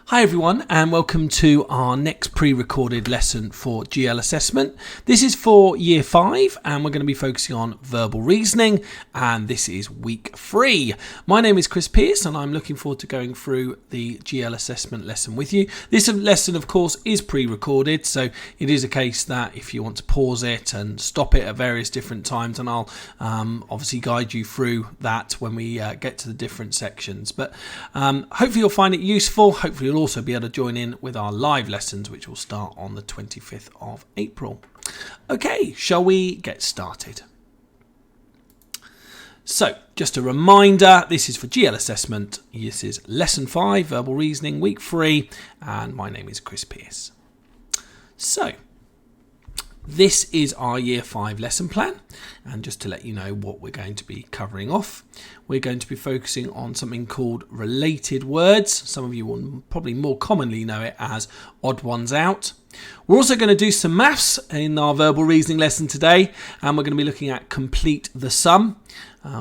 Hi everyone, and welcome to our next pre-recorded lesson for GL assessment. This is for year 5 and we're going to be focusing on verbal reasoning, and this is week 3. My name is Chris Pearce and I'm looking forward to going through the GL assessment lesson with you. This lesson of course is pre-recorded, so it is a case that if you want to pause it and stop it at various different times, and I'll obviously guide you through that when we get to the different sections. But hopefully you'll find it useful. Hopefully you'll also be able to join in with our live lessons, which will start on the 25th of April. Okay, shall we get started? So, just a reminder, this is for GL assessment. This is lesson 5, verbal reasoning, week 3, and my name is Chris Pearce. So, this is our year 5 lesson plan, and just to let you know what we're going to be covering off, we're going to be focusing on something called related words. Some of you will probably more commonly know it as odd ones out. We're also going to do some maths in our verbal reasoning lesson today, and we're going to be looking at complete the sum,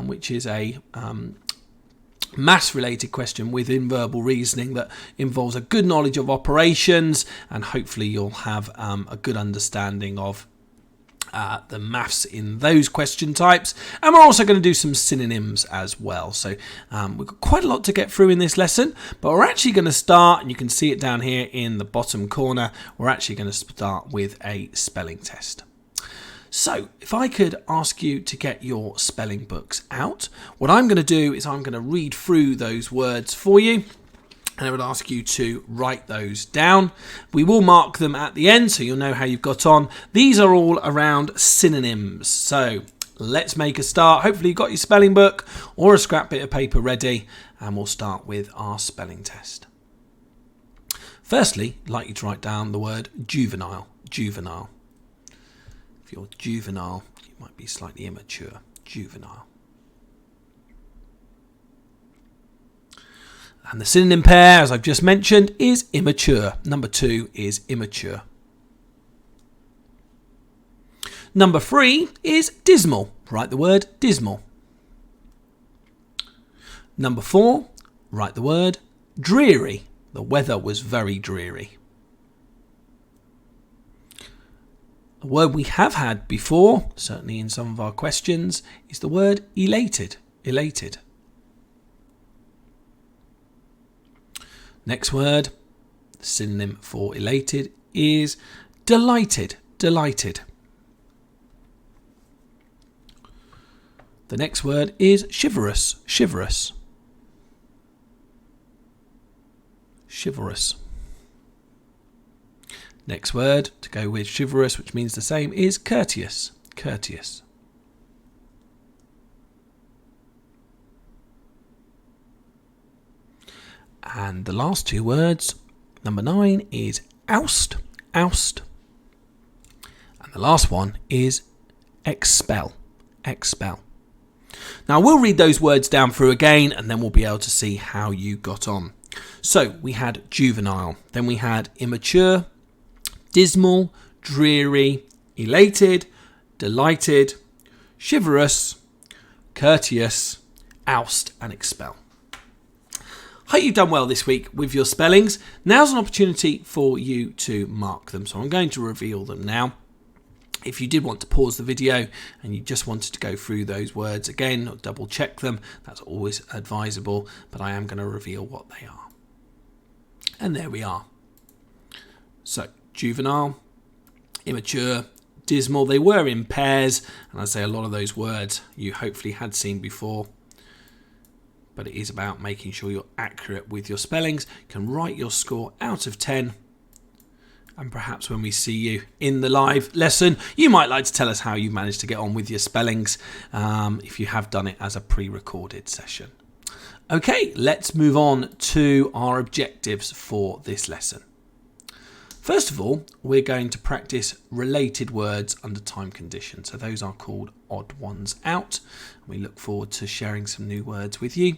which is a maths related question within verbal reasoning that involves a good knowledge of operations, and hopefully you'll have a good understanding of the maths in those question types. And we're also going to do some synonyms as well. So we've got quite a lot to get through in this lesson, but we're actually going to start, and you can see it down here in the bottom corner, we're actually going to start with a spelling test. So, if I could ask you to get your spelling books out, what I'm going to do is I'm going to read through those words for you, and I would ask you to write those down. We will mark them at the end so you'll know how you've got on. These are all around synonyms. So, let's make a start. Hopefully you've got your spelling book or a scrap bit of paper ready, and we'll start with our spelling test. Firstly, I'd like you to write down the word juvenile. Juvenile. If you're juvenile, you might be slightly immature. Juvenile. And the synonym pair, as I've just mentioned, is immature. Number 2 is immature. Number 3 is dismal. Write the word dismal. Number 4, write the word dreary. The weather was very dreary. A word we have had before, certainly in some of our questions, is the word elated. Elated. Next word, the synonym for elated, is delighted. Delighted. The next word is chivalrous. Chivalrous. Chivalrous. Next word to go with chivalrous, which means the same, is courteous. Courteous. And the last 2 words, number 9 is oust. Oust. And the last one is expel. Expel. Now we'll read those words down through again, and then we'll be able to see how you got on. So we had juvenile, then we had immature, dismal, dreary, elated, delighted, chivalrous, courteous, oust and expel. Hope you've done well this week with your spellings. Now's an opportunity for you to mark them, so I'm going to reveal them now. If you did want to pause the video and you just wanted to go through those words again or double check them, that's always advisable, but I am going to reveal what they are. And there we are. So, juvenile, immature, dismal, they were in pairs, and I say a lot of those words you hopefully had seen before, but it is about making sure you're accurate with your spellings. You can write your score out of 10, and perhaps when we see you in the live lesson, you might like to tell us how you managed to get on with your spellings, if you have done it as a pre-recorded session. Okay, let's move on to our objectives for this lesson. First of all, we're going to practice related words under time conditions. So those are called odd ones out. We look forward to sharing some new words with you.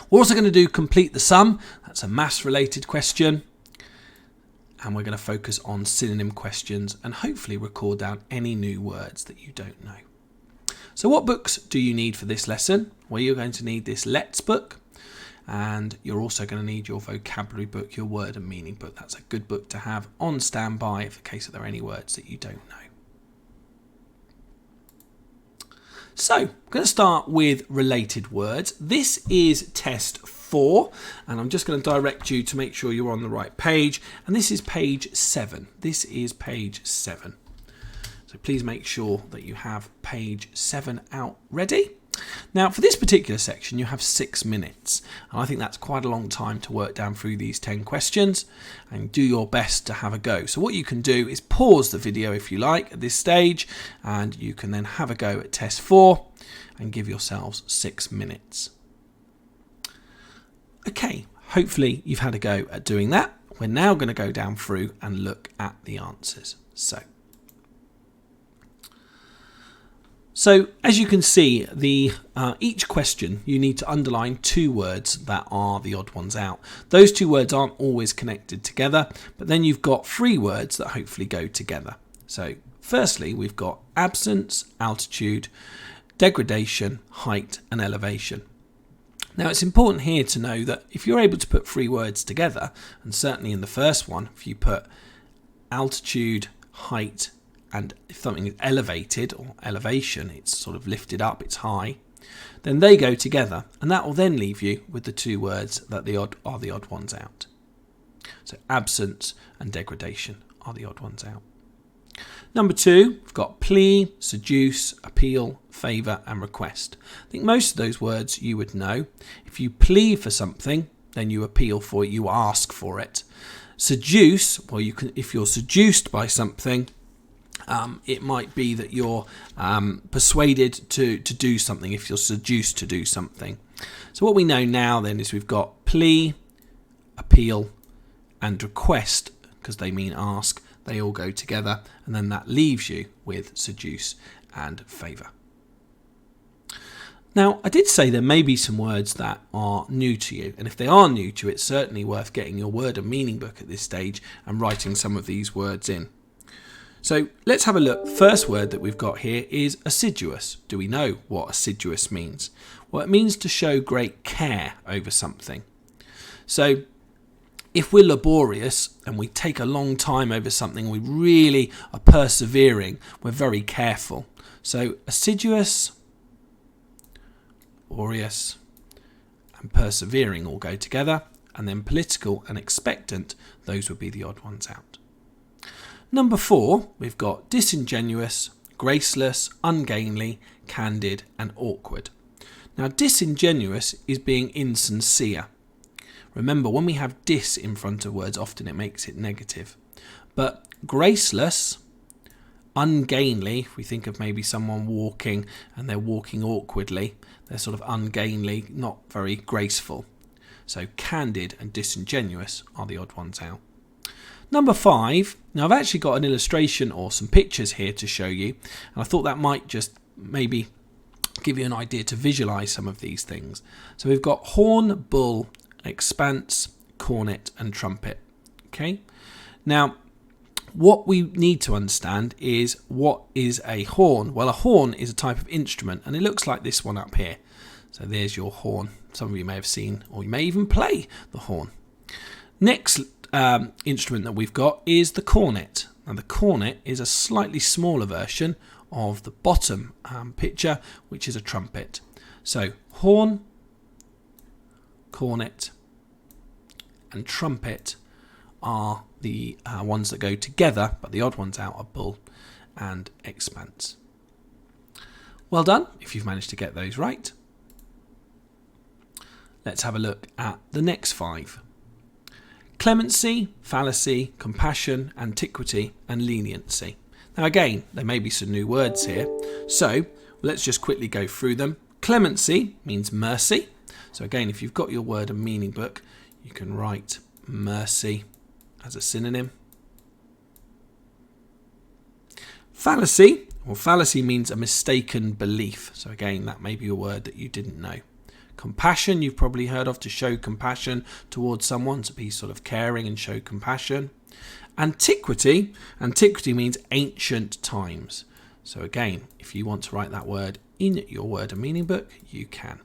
We're also going to do complete the sum. That's a maths related question. And we're going to focus on synonym questions and hopefully record down any new words that you don't know. So what books do you need for this lesson? Well, you're going to need this Let's book. and you're also going to need your vocabulary book, your word and meaning book. That's a good book to have on standby in case there are any words that you don't know. So, I'm going to start with related words. This is test 4, and I'm just going to direct you to make sure you're on the right page. And this is page 7. This is page 7. So please make sure that you have page 7 out ready. Now, for this particular section, you have 6 minutes, and I think that's quite a long time to work down through these 10 questions and do your best to have a go. So what you can do is pause the video if you like at this stage, and you can then have a go at test 4 and give yourselves 6 minutes. Okay, hopefully you've had a go at doing that. We're now going to go down through and look at the answers. So as you can see, each question you need to underline 2 words that are the odd ones out. Those 2 words aren't always connected together, but then you've got 3 words that hopefully go together. So firstly, we've got absence, altitude, degradation, height and elevation. Now it's important here to know that if you're able to put 3 words together, and certainly in the first one, if you put altitude, height, and if something is elevated or elevation, it's sort of lifted up, it's high, then they go together, and that will then leave you with the 2 words that are the odd ones out. So absence and degradation are the odd ones out. Number 2, we've got plea, seduce, appeal, favour and request. I think most of those words you would know. If you plea for something, then you appeal for it, you ask for it. Seduce, well, if you're seduced by something, it might be that you're persuaded to do something, if you're seduced to do something. So what we know now then is we've got plea, appeal and request, because they mean ask. They all go together, and then that leaves you with seduce and favour. Now, I did say there may be some words that are new to you, and if they are new to you, it's certainly worth getting your word and meaning book at this stage and writing some of these words in. So let's have a look. First word that we've got here is assiduous. Do we know what assiduous means? Well, it means to show great care over something. So if we're laborious and we take a long time over something, we really are persevering, we're very careful. So assiduous, laborious and persevering all go together, and then political and expectant, those would be the odd ones out. Number 4, we've got disingenuous, graceless, ungainly, candid and awkward. Now disingenuous is being insincere. Remember, when we have dis in front of words, often it makes it negative. But graceless, ungainly, if we think of maybe someone walking and they're walking awkwardly, they're sort of ungainly, not very graceful. So candid and disingenuous are the odd ones out. Number 5, now I've actually got an illustration or some pictures here to show you, and I thought that might just maybe give you an idea to visualise some of these things. So we've got horn, bull, expanse, cornet and trumpet. Okay, now what we need to understand is, what is a horn? Well, a horn is a type of instrument, and it looks like this one up here. So there's your horn. Some of you may have seen, or you may even play the horn. Next instrument that we've got is the cornet. Now the cornet is a slightly smaller version of the bottom picture, which is a trumpet. So horn, cornet and trumpet are the ones that go together, but the odd ones out are bull and expanse. Well done if you've managed to get those right. Let's have a look at the next 5. Clemency, fallacy, compassion, antiquity and leniency. Now again, there may be some new words here, so let's just quickly go through them. Clemency means mercy. So again, if you've got your word and meaning book, you can write mercy as a synonym. Fallacy, well, fallacy means a mistaken belief. So again, that may be a word that you didn't know. Compassion, you've probably heard of, to show compassion towards someone, to be sort of caring and show compassion. Antiquity means ancient times. So again, if you want to write that word in your word and meaning book, you can.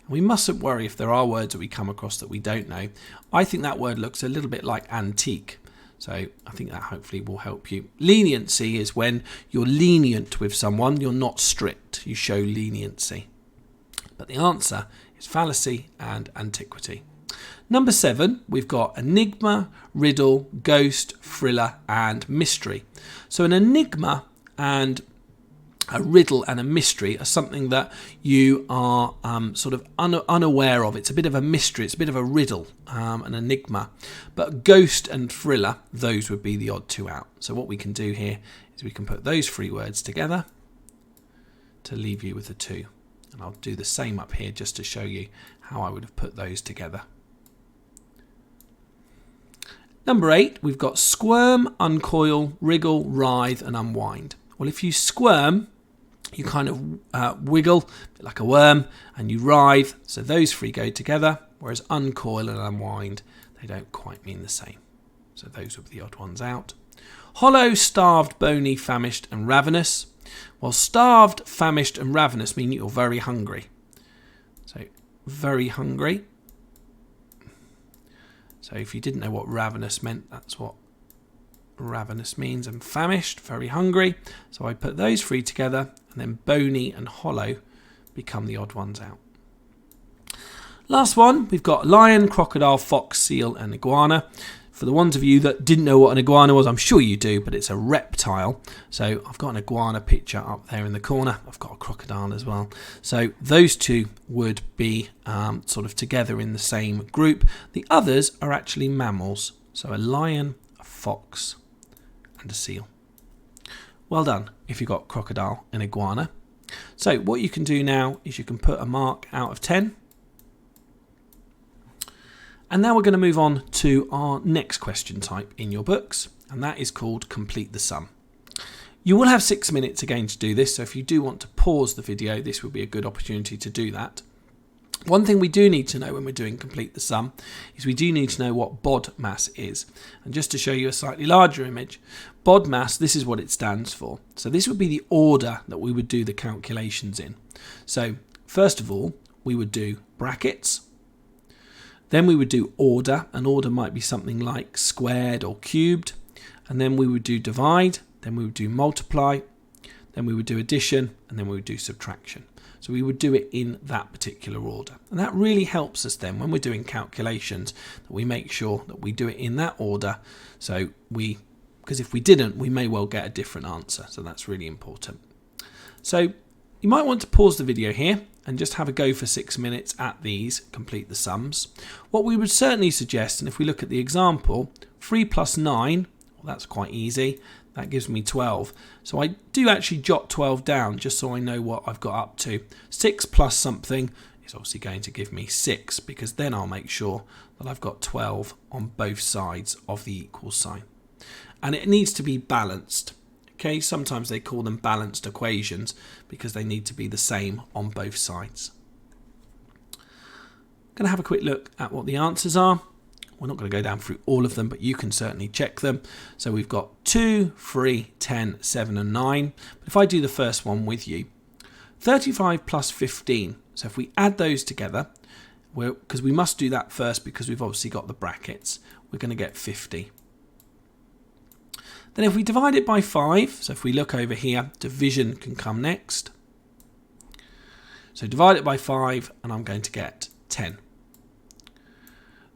We mustn't worry if there are words that we come across that we don't know. I think that word looks a little bit like antique. So I think that hopefully will help you. Leniency is when you're lenient with someone, you're not strict, you show leniency. But the answer is fallacy and antiquity. Number 7, we've got enigma, riddle, ghost, thriller and mystery. So an enigma and a riddle and a mystery are something that you are sort of unaware of. It's a bit of a mystery, it's a bit of a riddle, an enigma. But ghost and thriller, those would be the odd two out. So what we can do here is we can put those 3 words together to leave you with the 2. And I'll do the same up here just to show you how I would have put those together. Number 8, we've got squirm, uncoil, wriggle, writhe and unwind. Well, if you squirm, you kind of wiggle like a worm and you writhe. So those 3 go together, whereas uncoil and unwind, they don't quite mean the same. So those would be the odd ones out. Hollow, starved, bony, famished and ravenous. Well, starved, famished and ravenous mean you're very hungry. So very hungry. So if you didn't know what ravenous meant, that's what ravenous means. And famished, very hungry. So I put those 3 together, and then bony and hollow become the odd ones out. Last one, we've got lion, crocodile, fox, seal and iguana. For the ones of you that didn't know what an iguana was, I'm sure you do, but it's a reptile. So I've got an iguana picture up there in the corner. I've got a crocodile as well. So those 2 would be sort of together in the same group. The others are actually mammals. So a lion, a fox and a seal. Well done if you've got crocodile and iguana. So what you can do now is you can put a mark out of 10. And now we're going to move on to our next question type in your books, and that is called complete the sum. You will have 6 minutes again to do this, so if you do want to pause the video, this would be a good opportunity to do that. One thing we do need to know when we're doing complete the sum is we do need to know what bod mass is. And just to show you a slightly larger image, bod mass, this is what it stands for. So this would be the order that we would do the calculations in. So first of all, we would do brackets. Then we would do order. An order might be something like squared or cubed. And then we would do divide. Then we would do multiply. Then we would do addition. And then we would do subtraction. So we would do it in that particular order. And that really helps us then when we're doing calculations that we make sure that we do it in that order. So because if we didn't, we may well get a different answer. So that's really important. So you might want to pause the video here and just have a go for 6 minutes at these, complete the sums. What we would certainly suggest, and if we look at the example, 3 plus 9, well, that's quite easy. That gives me 12. So I do actually jot 12 down just so I know what I've got up to. 6 plus something is obviously going to give me 6, because then I'll make sure that I've got 12 on both sides of the equal sign. And it needs to be balanced. Okay, sometimes they call them balanced equations because they need to be the same on both sides. I'm going to have a quick look at what the answers are. We're not going to go down through all of them, but you can certainly check them. So we've got 2, 3, 10, 7 and 9. But if I do the first one with you, 35 plus 15. So if we add those together, because we must do that first because we've obviously got the brackets, we're going to get 50. Then if we divide it by 5, so if we look over here, division can come next. So divide it by 5 and I'm going to get 10.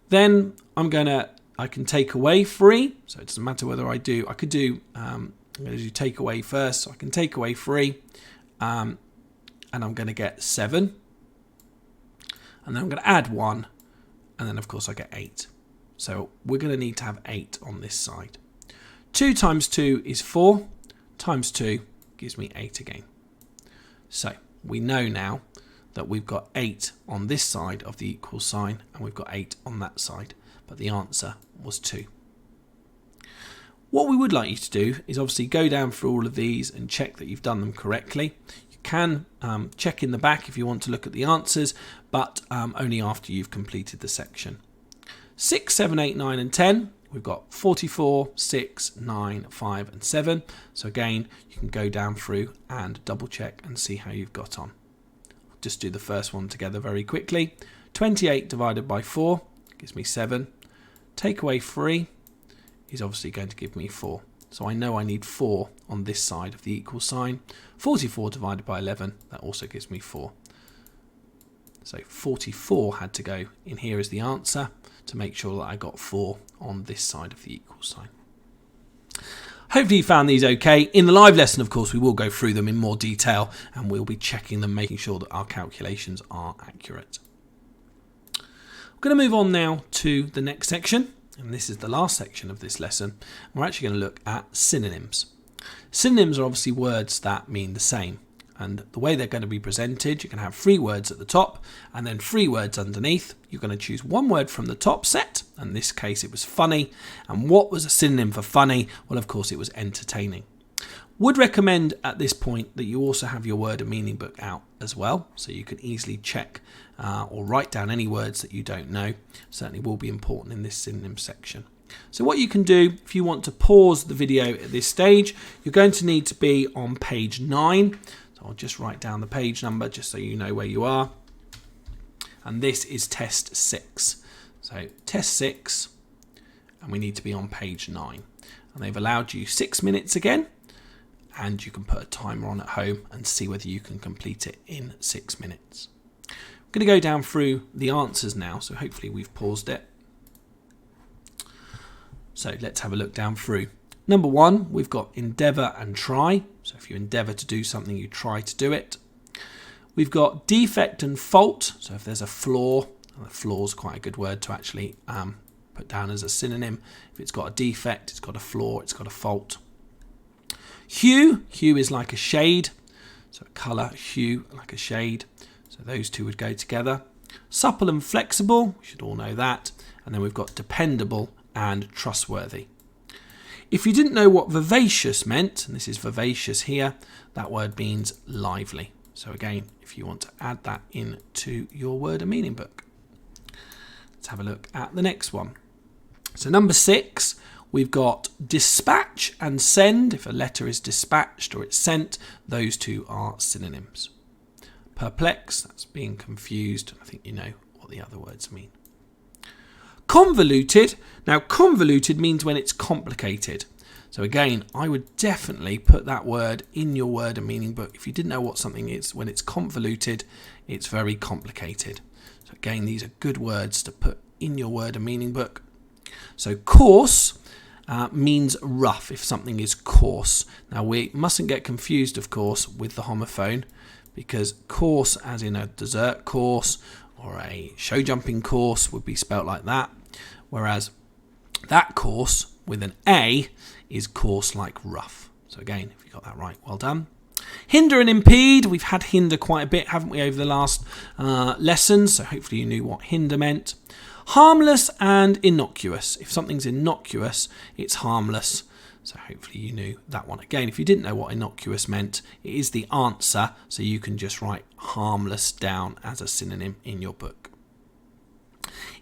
Then I can take away 3. So it doesn't matter whether I'm going to do take away first. So I can take away 3 and I'm going to get 7. And then I'm going to add 1 and then of course I get 8. So we're going to need to have 8 on this side. 2 times 2 is 4, times 2 gives me 8 again. So we know now that we've got 8 on this side of the equal sign and we've got 8 on that side, but the answer was 2. What we would like you to do is obviously go down through all of these and check that you've done them correctly. You can check in the back if you want to look at the answers, but only after you've completed the section. 6, 7, 8, 9 and 10. We've got 44, 6, 9, 5 and 7. So again, you can go down through and double check and see how you've got on. just do the first one together very quickly. 28 divided by 4 gives me 7. Take away 3 is obviously going to give me 4. So I know I need 4 on this side of the equal sign. 44 divided by 11, that also gives me 4. So 44 had to go in here as the answer to make sure that I got 4 on this side of the equal sign. Hopefully you found these okay. In the live lesson, of course, we will go through them in more detail and we'll be checking them, making sure that our calculations are accurate. I'm going to move on now to the next section, and this is the last section of this lesson. We're actually going to look at synonyms. Synonyms are obviously words that mean the same, and the way they're going to be presented, you can have 3 words at the top and then 3 words underneath. You're going to choose one word from the top set, and in this case it was funny. And what was a synonym for funny? Well, of course, it was entertaining. Would recommend at this point that you also have your word and meaning book out as well, so you can easily check or write down any words that you don't know. Certainly will be important in this synonym section. So what you can do, if you want to pause the video at this stage, you're going to need to be on page 9. So I'll just write down the page number just so you know where you are. And this is test 6. So test 6, and we need to be on page 9. And they've allowed you 6 minutes again. And you can put a timer on at home and see whether you can complete it in 6 minutes. I'm going to go down through the answers now, so hopefully we've paused it. So let's have a look down through. Number 1, we've got endeavour and try. So if you endeavour to do something, you try to do it. We've got defect and fault. So if there's a flaw, a flaw is quite a good word to actually put down as a synonym. If it's got a defect, it's got a flaw, it's got a fault. Hue, hue is like a shade, so a colour, hue, like a shade, so those two would go together. Supple and flexible, we should all know that, and then we've got dependable and trustworthy. If you didn't know what vivacious meant, and this is vivacious here, that word means lively. So again, if you want to add that into your word and meaning book. Let's have a look at the next one. So number 6, we've got dispatch and send. If a letter is dispatched or it's sent, those two are synonyms. Perplex, that's being confused. I think you know what the other words mean. Convoluted. Now, convoluted means when it's complicated. So again, I would definitely put that word in your word and meaning book. If you didn't know what something is, when it's convoluted, it's very complicated. So again, these are good words to put in your word and meaning book. So coarse means rough if something is coarse. Now we mustn't get confused, of course, with the homophone, because course as in a dessert course or a show jumping course would be spelt like that, whereas that course with an A is coarse like rough. So again, if you got that right, well done. Hinder and impede, we've had hinder quite a bit, haven't we, over the last lessons, so hopefully you knew what hinder meant. Harmless and innocuous. If something's innocuous, it's harmless. So hopefully you knew that one. Again, if you didn't know what innocuous meant, it is the answer, so you can just write harmless down as a synonym in your book.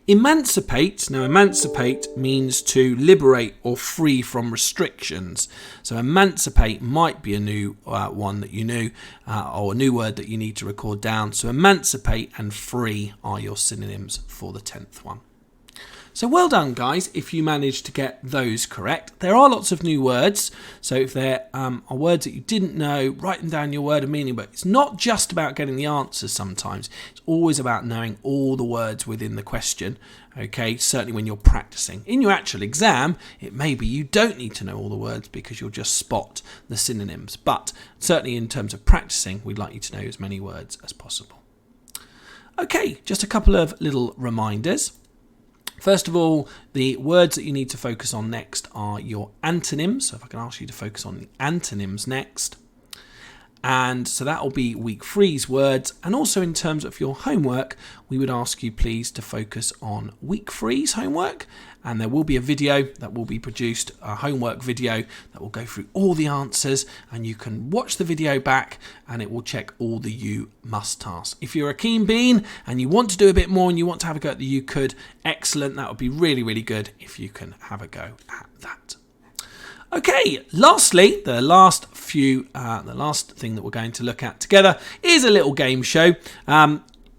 Emancipate. Now, emancipate means to liberate or free from restrictions. So emancipate might be a new one that you knew, or a new word that you need to record down. So emancipate and free are your synonyms for the 10th one. So well done, guys, if you managed to get those correct. There are lots of new words, so if there are words that you didn't know, write them down in your word and meaning book. It's not just about getting the answers sometimes. It's always about knowing all the words within the question, okay? Certainly when you're practicing. In your actual exam, it may be you don't need to know all the words because you'll just spot the synonyms. But certainly in terms of practicing, we'd like you to know as many words as possible. Okay, just a couple of little reminders. First of all, the words that you need to focus on next are your antonyms. So if I can ask you to focus on the antonyms next. And so that will be week 3's words. And also in terms of your homework, we would ask you please to focus on week 3's homework. And there will be a video that will be produced, a homework video that will go through all the answers, and you can watch the video back and it will check all the you must tasks. If you're a keen bean and you want to do a bit more and you want to have a go at the you could, excellent. That would be really, really good if you can have a go at that. Okay, lastly, the last the last thing that we're going to look at together is a little game show.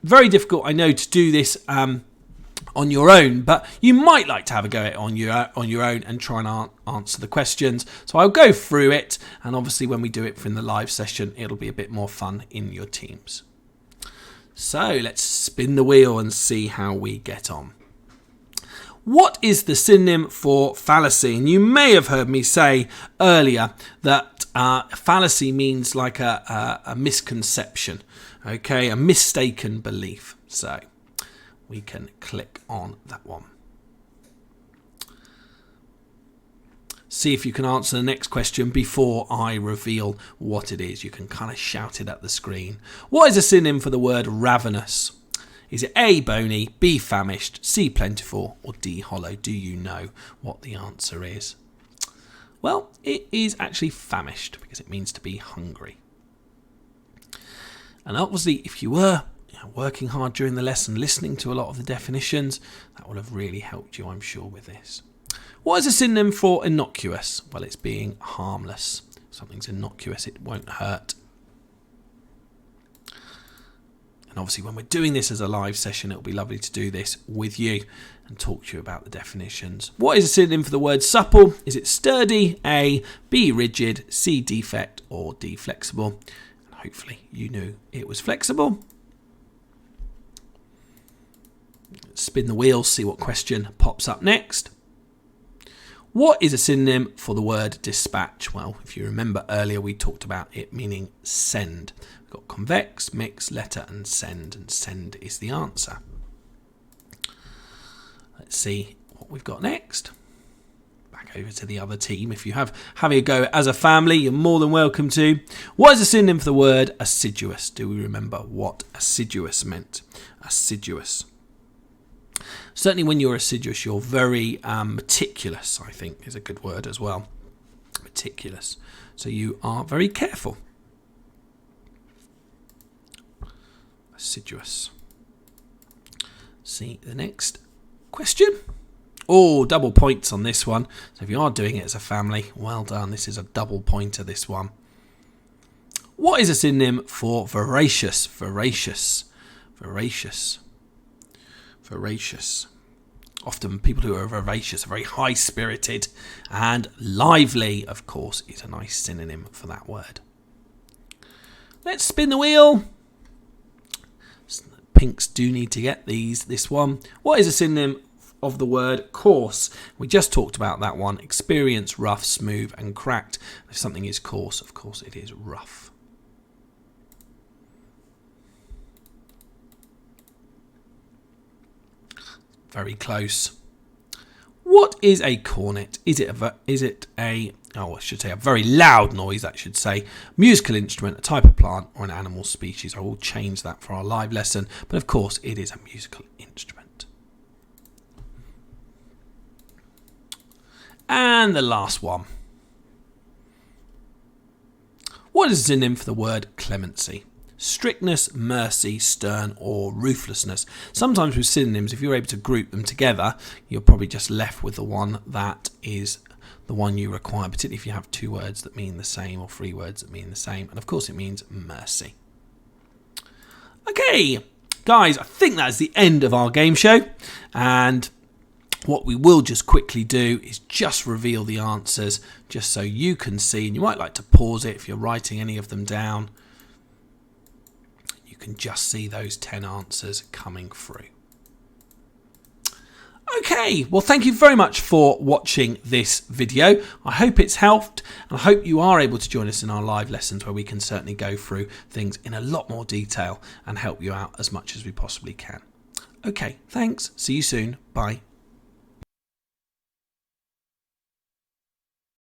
Very difficult, I know, to do this on your own, but you might like to have a go at it on your own and try and answer the questions. So I'll go through it, and obviously when we do it in the live session, it'll be a bit more fun in your teams. So let's spin the wheel and see how we get on. What is the synonym for fallacy? And you may have heard me say earlier that fallacy means like a misconception, okay, a mistaken belief. So we can click on that one. See if you can answer the next question before I reveal what it is. You can kind of shout it at the screen. What is a synonym for the word ravenous? Is it A, bony, B, famished, C, plentiful, or D, hollow? Do you know what the answer is? Well, it is actually famished because it means to be hungry. And obviously, if you were working hard during the lesson, listening to a lot of the definitions, that will have really helped you, I'm sure, with this. What is a synonym for innocuous? Well, it's being harmless. If something's innocuous, it won't hurt. And obviously, when we're doing this as a live session, it'll be lovely to do this with you and talk to you about the definitions. What is a synonym for the word supple? Is it sturdy, A, B, rigid, C, defect, or D, flexible? And hopefully you knew it was flexible. Spin the wheel, see what question pops up next. What is a synonym for the word dispatch? Well, if you remember earlier, we talked about it meaning send. We've got convex, mix, letter, and send is the answer. Let's see what we've got next. Back over to the other team. If you have having a go as a family, you're more than welcome to. What is a synonym for the word assiduous? Do we remember what assiduous meant? Assiduous. Certainly when you're assiduous, you're very meticulous, I think is a good word as well. Meticulous. So you are very careful. Assiduous. See the next question. Oh, double points on this one. So if you are doing it as a family, well done. This is a double pointer, this one. What is a synonym for voracious? Voracious. Voracious. Voracious. Often people who are voracious are very high-spirited, and lively, of course, is a nice synonym for that word. Let's spin the wheel. Pinks do need to get this one. What is a synonym of the word coarse? We just talked about that one. Experienced, rough, smooth, and cracked. If something is coarse, of course, it is rough. Very close. What is a cornet? Is it a very loud noise, that should say, musical instrument, a type of plant, or an animal species? I will change that for our live lesson, but of course it is a musical instrument. And the last one. What is a synonym for the word clemency? Strictness, mercy, stern, or ruthlessness. Sometimes with synonyms, if you're able to group them together, you're probably just left with the one that is the one you require, particularly if you have two words that mean the same or three words that mean the same. And of course it means mercy. Okay, guys, I think that's the end of our game show. And what we will just quickly do is just reveal the answers just so you can see. And you might like to pause it if you're writing any of them down. Can just see those 10 answers coming through. Okay, well, thank you very much for watching this video. I hope it's helped, and I hope you are able to join us in our live lessons where we can certainly go through things in a lot more detail and help you out as much as we possibly can. Okay, thanks. See you soon. Bye.